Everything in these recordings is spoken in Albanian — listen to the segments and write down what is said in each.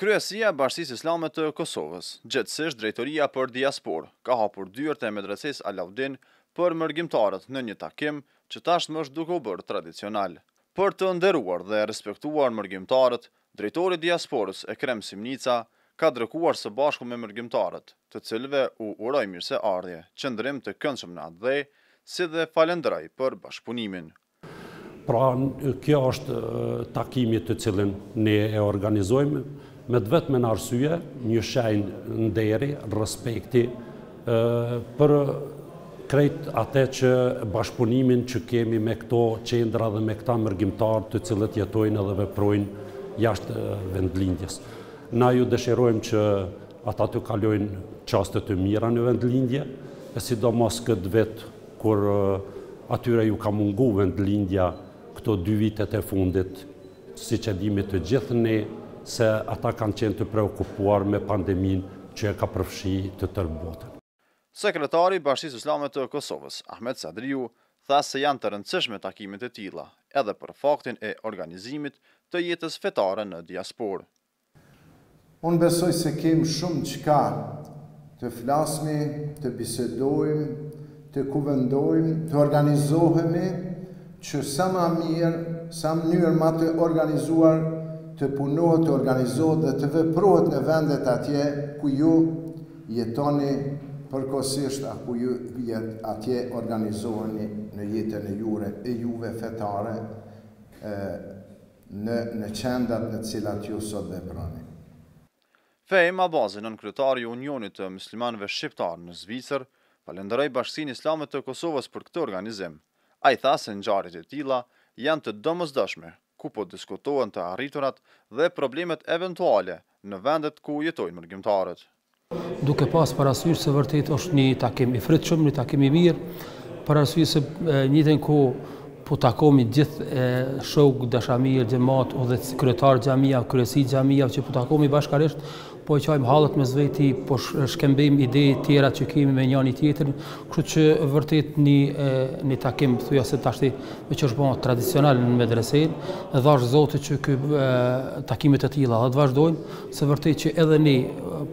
Kryesia e Bashkisë Islame të Kosovës, gjithsesi Drejtoria për Diasporë, ka hapur dyert e medresesë Alaudin për mërgjimtarët në një takim që tashmë është duke u bërë tradicional. Për të nderuar dhe respektuar mërgjimtarët, Drejtori i Diasporës Ekrem Simnica ka dërguar së bashku me mërgjimtarët, të cilëve u uroi mirëseardhje, qëndrim të këndshëm në atë dhë, si dhe falenderoj për bashkëpunimin. Pra, kjo është takimi të cilin ne e organizojmë me të vetme në arsye, një shenjë nderi, respekti për krejt atë që bashkëpunimin që kemi me këto qendra dhe me këta mërgjimtarë të cilët jetojnë edhe veprojnë jashtë vendlindjes. Na ju dëshirojmë që ata të kalojnë çaste të mira në vendlindje, e sidomos këtë vit kur atyre ju ka mungu vendlindja këto 2 vitet e fundit, si që dimi të gjithë ne, se ata kanë qenë të preokupuar me pandemin që e ka përfshi të tërë botën. Sekretari i Bashkisë Islame të Kosovës, Ahmet Sadriu, tha se janë të rëndësishme takimet e tilla, edhe për faktin e organizimit të jetës fetare në diasporë. Unë besoj se kemi shumë çka të flasmi, të bisedojmë, të kuvendojmë, të organizohemi, që sa më mirë, sa mënyrë më të organizuar, të punohet, të organizohet dhe të veprohet në vendet atje ku ju jetoni përkohësisht, ku ju atje organizoheni në jetën e juve fetare, në qendrat në cilat ju sot veproni. Fejm Abazi, nënkryetari i Unionit të Muslimanëve Shqiptar në Zvicër, falenderoi Bashkinë Islame të Kosovës për këtë organizim. Ai tha se ngjarjet e tilla janë të domosdoshme, ku po diskutohen të arriturat dhe problemet eventuale në vendet ku jetojnë mërgjimtarët. Duke pas parasysh se vërtet është një takim i fritshëm, një takim i mirë, parasysh se njëjtën kohë po takomi gjithë shok, dashamir, xhamat, edhe kryetar xhamia, kryesi xhamia që po takomi bashkarisht, po e qajmë hallet mes veti, po shkembejmë ide tjera që kemi me njëri tjetrin, kështu që vërtet një takim thuja se tashti që është bërë tradicional në medresen, dhe dhash Zoti që takimet e tilla dhe të vazhdojnë, se vërtet që edhe ne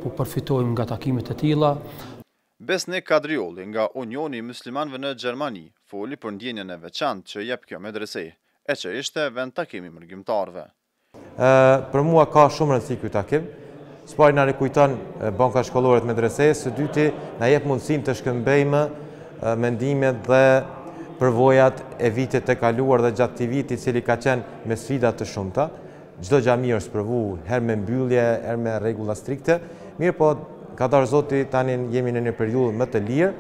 po përfitojmë nga takimet e tilla. Besnik Kadriolli nga Unioni i Muslimanëve në Gjermani foli për ndjenjen e veçantë që jep kjo medrese, e që ishte vend takimi mërgjimtarëve. Për mua ka shumë rëndësi ky takim. Së pari na rikujton banka shkollore të medresesë, së dyti na jep mundësinë të shkëmbejmë mendimet dhe përvojat e vitit të kaluar dhe gjatë këtij viti, i cili ka qenë me sfida të shumta. Çdo xhami është provu herë me mbyllje, herë me rregulla strikte, mirë po ka darë Zoti tani jemi në një periudhë më të lirë.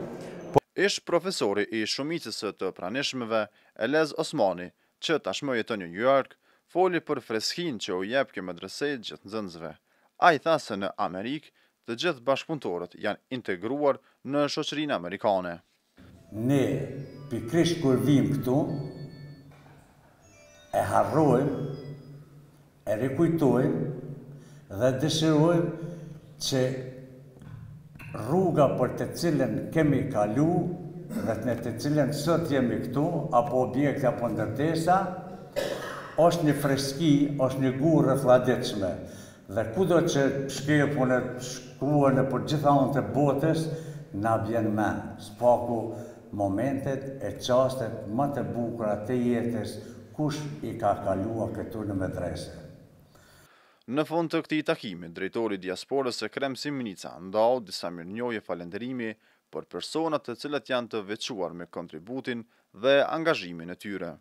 Ish profesori i shumicës të pranishmëve, Elez Osmani, që tashmë jeton në New York, foli për freskinë që u jep kjo medrese gjithë nxënësve. Ai tha se në Amerikë të gjithë bashkëpunëtorët janë integruar në shoqërinë amerikane. Ne pikërisht kur vim këtu, e harrojmë, e rikujtojmë dhe dëshirojmë që rruga për të cilën kemi kalu dhe në të cilën sot jemi këtu, apo objekte apo ndërtesa, është një freski, është një gurë rrethladitshme. Dhe kudo që shkuar në për gjitha unë të botës, na vjen mend spaku momentet e çastet më të bukura të jetës, kush i ka kaluar këtu në medrese. Në fund të këtij takimi, drejtori i diasporës Ekrem Simnica ndau disa mirënjohje falenderimi për personat të cilët janë të veçuar me kontributin dhe angazhimin e tyre.